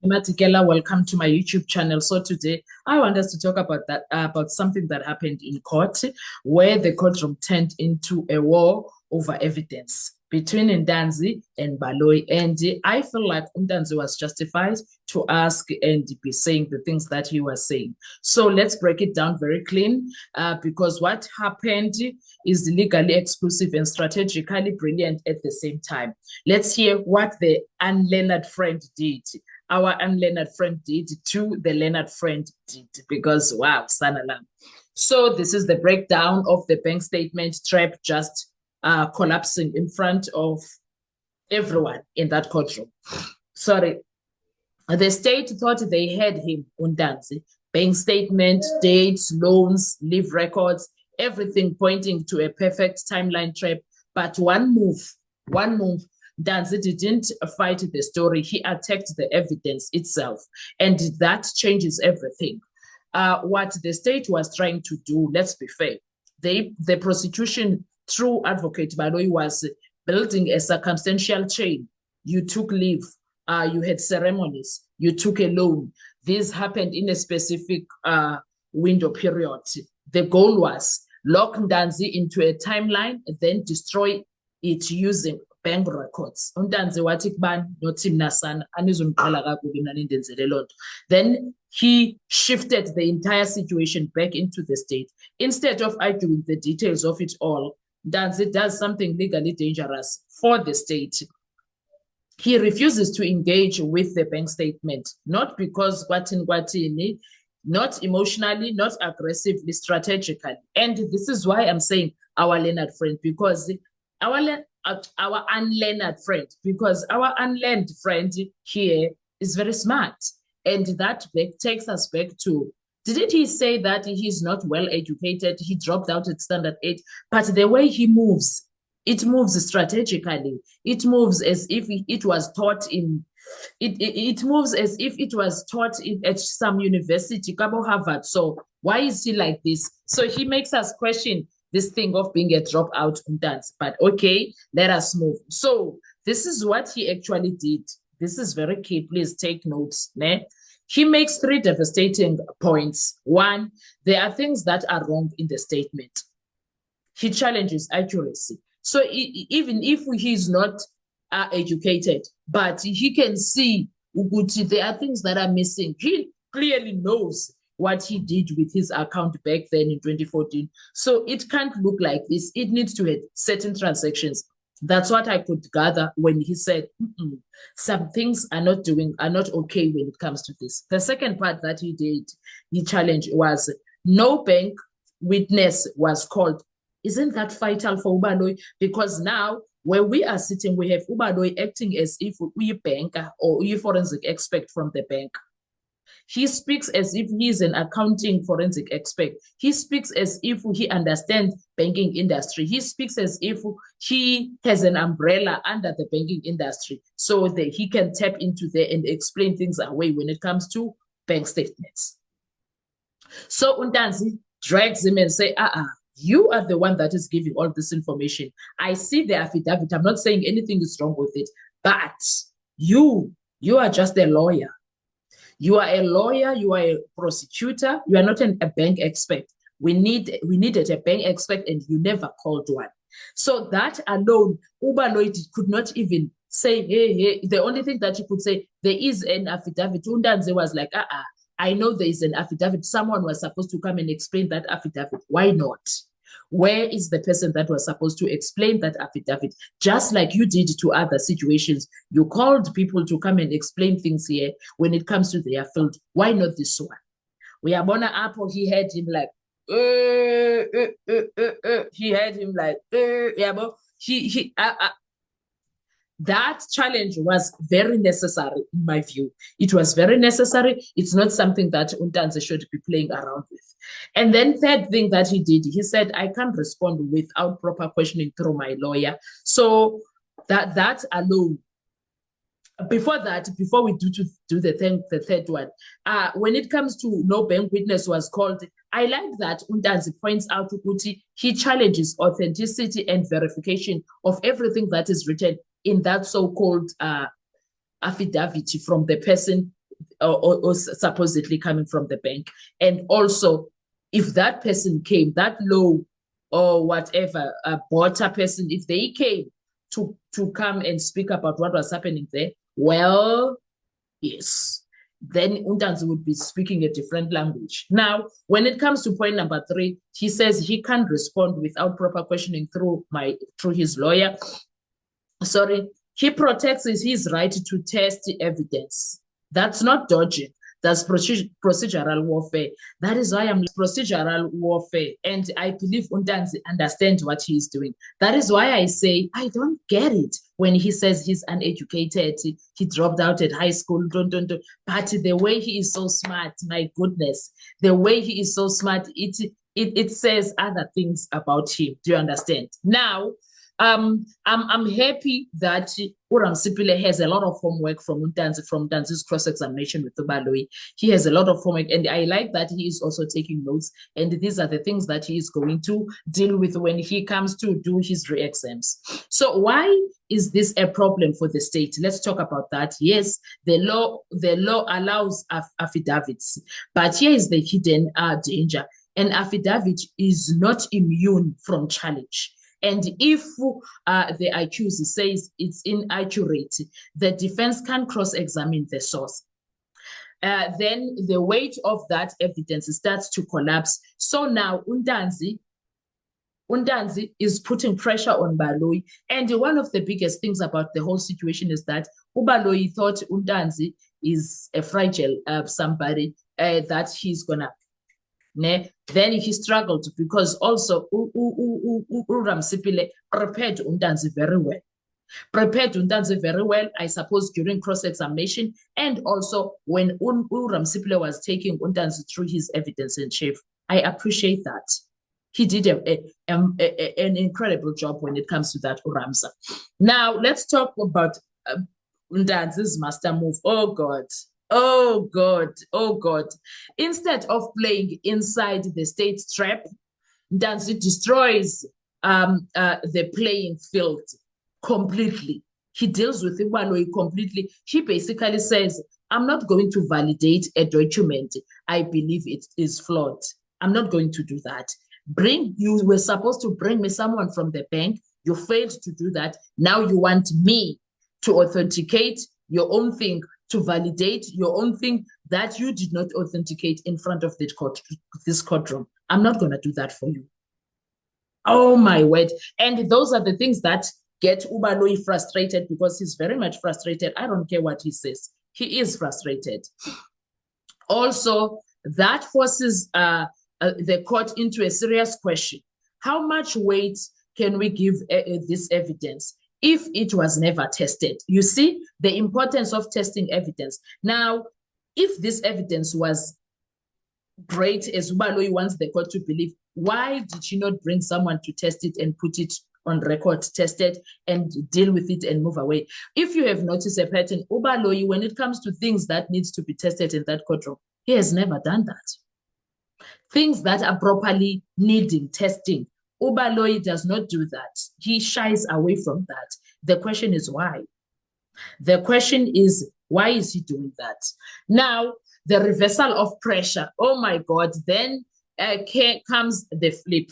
Matikela, welcome to my YouTube channel. So today I want us to talk about something that happened in court, where the courtroom turned into a war over evidence between Ntanzi and Baloyi. And I feel like Ntanzi was justified to ask and be saying the things that he was saying. So let's break it down very clean, because what happened is legally exclusive and strategically brilliant at the same time. Let's hear what the unlearned friend did. Our unlearned friend did to the learned friend did, because wow, sanalam. So this is the breakdown of the bank statement trap just collapsing in front of everyone in that courtroom. Sorry. The state thought they had him, Ntanzi. Bank statement, dates, loans, leave records, everything pointing to a perfect timeline trap. But one move, Ntanzi didn't fight the story. He attacked the evidence itself. And that changes everything. What the state was trying to do, let's be fair, the prosecution through Advocate Baloyi was building a circumstantial chain. You took leave, you had ceremonies, you took a loan. This happened in a specific window period. The goal was lock Ntanzi into a timeline, then destroy it using bank records. Ntanzi wathi kubani nothi mina sana anizongiqala kakubi mina nindenzele loo nto. Then he shifted the entire situation back into the state. Instead of arguing the details of it all, Ntanzi does something legally dangerous for the state. He refuses to engage with the bank statement, not because kwatini, not emotionally, not aggressively, strategically. And this is why I'm saying our learned friend, because our unlearned friend, because our unlearned friend here is very smart. And that takes us back to, didn't he say that he's not well educated? He dropped out at standard 8, but the way he moves, it moves strategically. It moves as if it was taught in, it moves as if it was taught at some university, Cabo Harvard. So why is he like this? So he makes us question this thing of being a dropout Ntanzi. But okay, let us move. So this is what he actually did. This is very key. Please take notes. Ne? He makes 3 devastating points. 1, there are things that are wrong in the statement. He challenges accuracy. So even if he's not educated, but he can see there are things that are missing. He clearly knows what he did with his account back then in 2014. So it can't look like this. It needs to have certain transactions. That's what I could gather when he said, some things are not okay when it comes to this. The second part that he did, he challenged, was no bank witness was called. Isn't that vital for Ubaloyi? Because now, where we are sitting, we have Ubaloyi acting as if we banker or we forensic expert from the bank. He speaks as if he's an accounting forensic expert. He speaks as if he understands banking industry. He speaks as if he has an umbrella under the banking industry so that he can tap into there and explain things away when it comes to bank statements. So Ntanzi drags him and say, you are the one that is giving all this information. I see the affidavit. I'm not saying anything is wrong with it, but you are just a lawyer. You are a lawyer, you are a prosecutor, you are not a bank expert. We needed a bank expert and you never called one. So that alone, Ubaloyi could not even say, hey. The only thing that you could say, there is an affidavit. Ntanzi was like, I know there is an affidavit. Someone was supposed to come and explain that affidavit. Why not? Where is the person that was supposed to explain that affidavit? Just like you did to other situations, you called people to come and explain things here when it comes to their field. Why not this one? We are Bona Apple, he had him like, he had him like, yeah, but that challenge was very necessary in my view. It was very necessary. It's not something that Ntanzi should be playing around with. And then third thing that he did, he said, I can't respond without proper questioning through my lawyer. So that alone, before we do the third one, when it comes to no bank witness was called, I like that Ntanzi points out Kuti, he challenges authenticity and verification of everything that is written in that so-called affidavit from the person or supposedly coming from the bank. And also, if that person came, that low or whatever, a border person, if they came to come and speak about what was happening there, well, yes, then Untanzi would be speaking a different language. Now, when it comes to point number 3, he says he can't respond without proper questioning through his lawyer. Sorry, he protects his right to test the evidence. That's not dodging. That's procedural warfare. That is why I'm procedural warfare. And I believe Untanzi understands what he's doing. That is why I say, I don't get it when he says he's uneducated, he dropped out at high school, but the way he is so smart, my goodness, the way he is so smart, it says other things about him. Do you understand? Now, I'm happy that Uramsipile has a lot of homework from Untanzi's cross-examination with Ubaloyi. He has a lot of homework, and I like that he is also taking notes. And these are the things that he is going to deal with when he comes to do his re-exams. So why is this a problem for the state? Let's talk about that. Yes, the law allows affidavits, but here is the hidden danger. An affidavit is not immune from challenge. And if the accused says it's inaccurate, the defense can cross-examine the source. Then the weight of that evidence starts to collapse. So now Untanzi is putting pressure on Baloyi. And one of the biggest things about the whole situation is that Ubaloyi thought Untanzi is a fragile somebody that he's gonna. Then he struggled because also Uramsipile prepared Untanzi very well. I suppose, during cross-examination, and also when Uramsipile was taking Untanzi through his evidence in chief. I appreciate that. He did an incredible job when it comes to that, Uramsa. Now, let's talk about Untanzi's master move. Oh, God. Oh, God. Oh, God. Instead of playing inside the state's trap, Untanzi destroys the playing field completely. He deals with Ubaloyi completely. He basically says, I'm not going to validate a document. I believe it is flawed. I'm not going to do that. You were supposed to bring me someone from the bank. You failed to do that. Now you want me to authenticate your own thing, to validate your own thing that you did not authenticate in front of this courtroom. I'm not going to do that for you. Oh, my word. And those are the things that get Ubaloyi frustrated, because he's very much frustrated. I don't care what he says. He is frustrated. Also, that forces the court into a serious question. How much weight can we give this evidence if it was never tested? You see the importance of testing evidence. Now, if this evidence was great, as Ubaloyi wants the court to believe, why did she not bring someone to test it and put it on record, test it and deal with it and move away? If you have noticed a pattern, Ubaloyi, when it comes to things that needs to be tested in that courtroom, he has never done that. Things that are properly needing testing, Ubaloyi does not do that. He shies away from that. The question is why? The question is, why is he doing that? Now, the reversal of pressure. Oh my God, then comes the flip.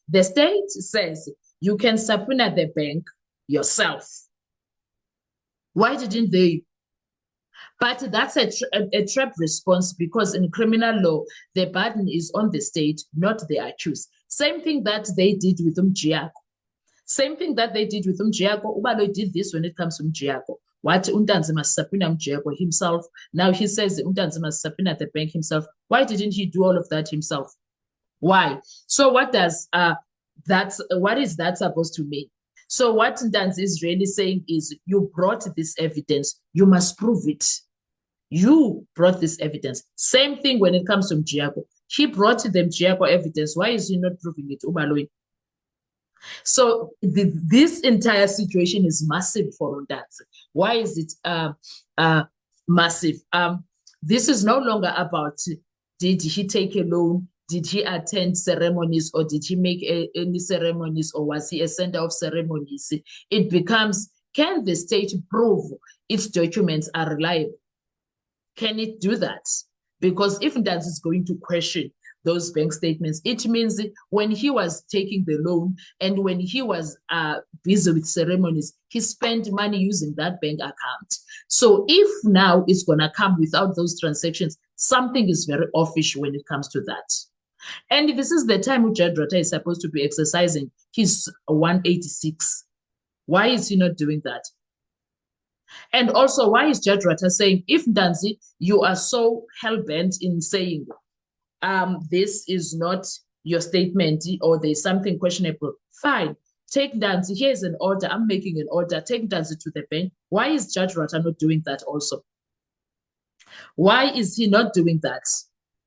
The state says you can subpoena the bank yourself. Why didn't they? But that's a trap response, because in criminal law, the burden is on the state, not the accused. Same thing that they did with Mjiyako. Same thing that they did with Mjiyako. Ubaloyi did this when it comes to Mjiyako. What Untanzi must subpoena Mjiyako himself. Now he says Untanzi must subpoena the bank himself. Why didn't he do all of that himself? Why? So what is that supposed to mean? So what Untanzi is really saying is, you brought this evidence, you must prove it. You brought this evidence. Same thing when it comes to Mjiyako. He brought the Mjiyako evidence. Why is he not proving it, Ubaloyi? So this entire situation is massive for Untanzi. Why is it massive? This is no longer about, did he take a loan? Did he attend ceremonies, or did he make any ceremonies, or was he a center of ceremonies? It becomes, can the state prove its documents are reliable? Can it do that? Because if Ntanzi is going to question those bank statements, it means when he was taking the loan and when he was busy with ceremonies, he spent money using that bank account. So if now it's going to come without those transactions, something is very offish when it comes to that. And this is the time Judge Rata is supposed to be exercising his 186. Why is he not doing that? And also, why is Judge Rata saying, if Ntanzi, you are so hell-bent in saying this is not your statement or there's something questionable, fine. Take Ntanzi. Here's an order. I'm making an order. Take Ntanzi to the bench. Why is Judge Rata not doing that also? Why is he not doing that?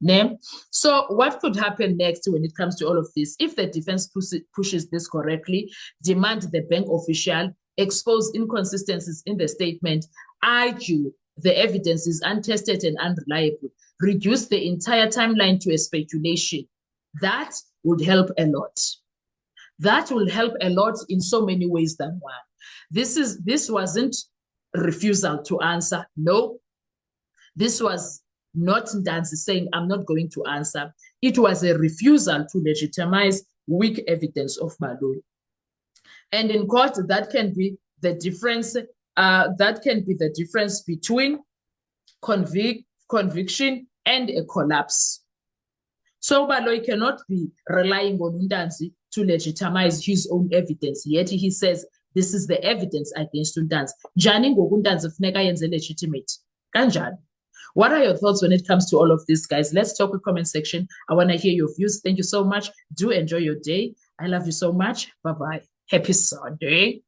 Name. So what could happen next when it comes to all of this? If the defense pushes this correctly, demand the bank official, expose inconsistencies in the statement, argue the evidence is untested and unreliable, reduce the entire timeline to a speculation, that would help a lot. That will help a lot in so many ways than one. This wasn't refusal to answer. No. This was not Ntanzi saying, I'm not going to answer. It was a refusal to legitimize weak evidence of Baloyi. And in court, that can be the difference. That can be the difference between conviction and a collapse. So Baloyi cannot be relying on Ntanzi to legitimize his own evidence. Yet he says, this is the evidence against Ntanzi. Njani ngoku Ntanzi funeka yenze legitimate? Kanjani? What are your thoughts when it comes to all of this, guys? Let's talk in the comment section. I want to hear your views. Thank you so much. Do enjoy your day. I love you so much. Bye-bye. Happy Sunday.